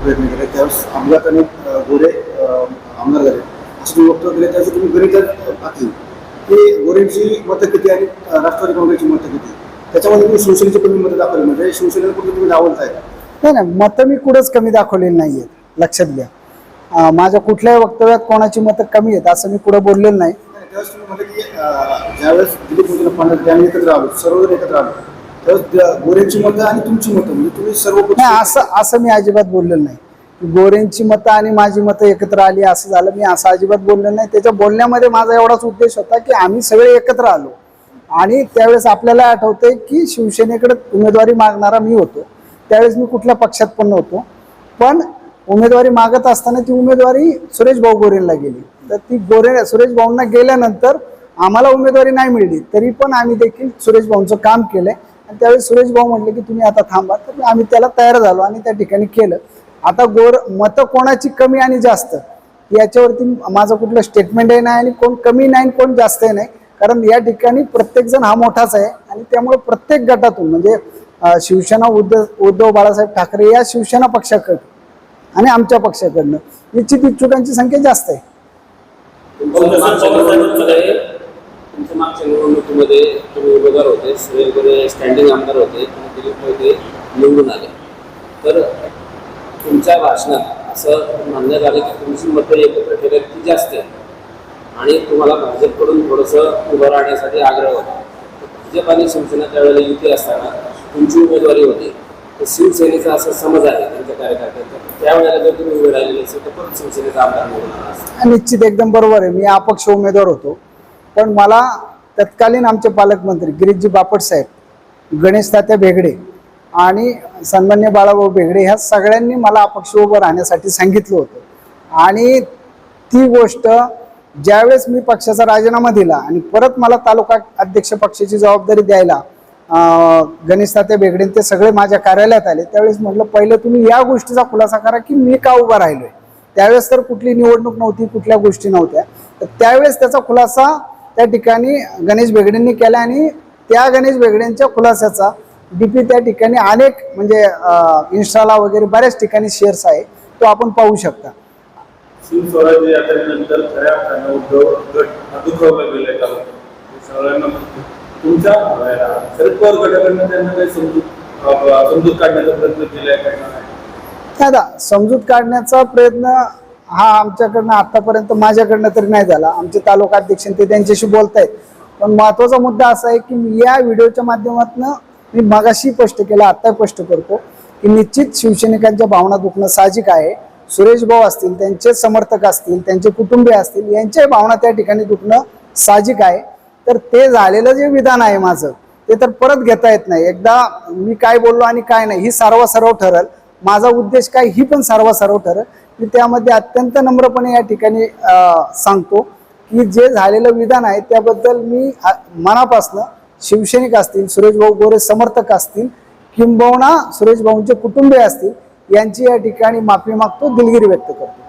प्रयत्न केले त्यावेळेस अपघाताने गोरे आमदार झाले असं तुम्ही वक्तव्य केले त्यावेळेस तुम्ही गणितात आखली की गोरेंची मतं किती आणि राष्ट्रवादी काँग्रेसची मतं किती त्याच्यामध्ये तुम्ही शिवसेनेची कमी मतं दाखवली म्हणजे शिवसेनेला कुठे तुम्ही डावलताय नाही मतं मी कुठंच कमी दाखवलेली नाही आहेत लक्षात घ्या माझ्या कुठल्याही वक्तव्यात कोणाची मतं कमी आहेत असं मी कुठं बोललेलं नाही. त्यावेळेस तुम्ही म्हटलं की ज्यावेळेस दिलीप मोदीला पाण्यात आम्ही एकत्र आलो सर्वजण एकत्र आलो त्यावेळेस गोरेंची मतं आणि तुमची मतं म्हणजे तुम्ही सर्व नाही असं मी अजिबात बोललेलं नाही. गोरेंची मतं आणि माझी मतं एकत्र आली असं झालं मी असं अजिबात बोललेलं नाही. त्याच्या बोलण्यामध्ये माझा एवढाच उद्देश होता की आम्ही सगळे एकत्र आलो आणि त्यावेळेस आपल्याला आठवतंय की शिवसेनेकडे उमेदवारी मागणारा मी होतो. त्यावेळेस मी कुठल्या पक्षात पण नव्हतो पण उमेदवारी मागत असताना ती उमेदवारी सुरेश भाऊ गोरेंना गेली तर ती सुरेश भाऊंना गेल्यानंतर आम्हाला उमेदवारी नाही मिळली तरी पण आम्ही देखील सुरेश भाऊंचं काम केलंय आणि त्यावेळेस सुरेश भाऊ म्हटले की तुम्ही आता थांबा तर आम्ही त्याला तयार झालो आणि त्या ठिकाणी केलं. आता मतं कोणाची कमी आणि जास्त याच्यावरती माझं कुठलं स्टेटमेंटही नाही आणि कोण कमी नाही कोण जास्तही नाही कारण या ठिकाणी प्रत्येकजण हा मोठाच आहे आणि त्यामुळे प्रत्येक गटातून म्हणजे शिवसेना उद्धव बाळासाहेब ठाकरे या शिवसेना पक्षाकडं आणि आमच्या पक्षाकडनं निश्चित इच्छुकांची संख्या जास्त आहे. तुमच्या मागच्या निवडणुकीमध्ये तुम्ही उमेदवार होते सगळे स्टँडिंग आमदार होते आणि दिलीप मोदी निवडून आले तर तुमच्या भाषणात असं म्हणण्यात आलं की तुमची मतं एकत्र केल्यात ती जास्त आहे आणि तुम्हाला भाजपकडून थोडंसं उभं राहण्यासाठी आग्रह होता. भाजप आणि शिवसेना त्यावेळेला युती असताना तुमची उमेदवारी होती तर शिवसेनेचा असा समज आहे त्यांच्या कार्यकर्त्यांचा त्यावेळेला जर तुम्ही उभे राहिलेले असेल तर परत शिवसेनेचा आमदार निवडून आला असेल. निश्चित एकदम बरोबर आहे. मी अपक्ष उमेदवार होतो पण मला तत्कालीन आमचे पालकमंत्री गिरीशजी बापट साहेब गणेश तात्या भेगडे आणि सन्मान्य बाळाभाऊ भेगडे ह्या सगळ्यांनी मला अपक्ष उभं राहण्यासाठी सांगितलं होतं आणि ती गोष्ट ज्यावेळेस मी पक्षाचा राजीनामा दिला आणि परत मला तालुका अध्यक्ष पक्षाची जबाबदारी द्यायला गणेश तात्या भेगडे ते सगळे माझ्या कार्यालयात आले त्यावेळेस म्हटलं पहिलं तुम्ही या गोष्टीचा खुलासा करा की मी का उभा राहिलोय. त्यावेळेस तर कुठली निवडणूक नव्हती कुठल्या गोष्टी नव्हत्या तर त्यावेळेस त्याचा खुलासा त्या ठिकाणी गणेश भेगडेंनी केला आणि त्या गणेश भेगडेंच्या खुलासाचा डीपी त्या ठिकाणी अनेक म्हणजे इन्स्टाला वगैरे बऱ्याच ठिकाणी शेअर्स आहे तो आपण पाहू शकता. शिवस्वराज्य यात्रेनंतर खऱ्या अर्थानं उद्धव गट दुखावला गेलाय सगळ्यांना तुमच्या शरद पवार गटाकडनं त्यांना काही समजूत काढण्याचा प्रयत्न केलाय काय नाही? दादा समजूत काढण्याचा प्रयत्न हा आमच्याकडनं आतापर्यंत माझ्याकडनं तरी नाही झाला. आमचे तालुका अध्यक्ष ते त्यांच्याशी बोलतायत पण महत्वाचा मुद्दा असा आहे की या व्हिडिओच्या माध्यमातून मी मगाशी स्पष्ट केलं आता स्पष्ट करतो की निश्चित शिवसैनिकांच्या भावना दुखणं साहजिक आहे. सुरेश भाऊ असतील त्यांचे समर्थक असतील त्यांचे कुटुंबीय असतील यांच्या भावना त्या ठिकाणी दुखणं साहजिक आहे. तर ते झालेलं जे विधान आहे माझं ते तर परत घेता येत नाही. एकदा मी काय बोललो आणि काय नाही ही सर्वसार्व ठरल. माझा उद्देश काय ही पण सर्वसार्व ठरल. मी त्यामध्ये अत्यंत नम्रपणे या ठिकाणी सांगतो की जे झालेलं विधान आहे त्याबद्दल मी मनापासनं शिवसैनिक असतील सुरेश भाऊ गोरे समर्थक असतील किंबहुना सुरेश भाऊंचे कुटुंबीय असतील यांची या ठिकाणी माफी मागतो दिलगिरी व्यक्त करतो.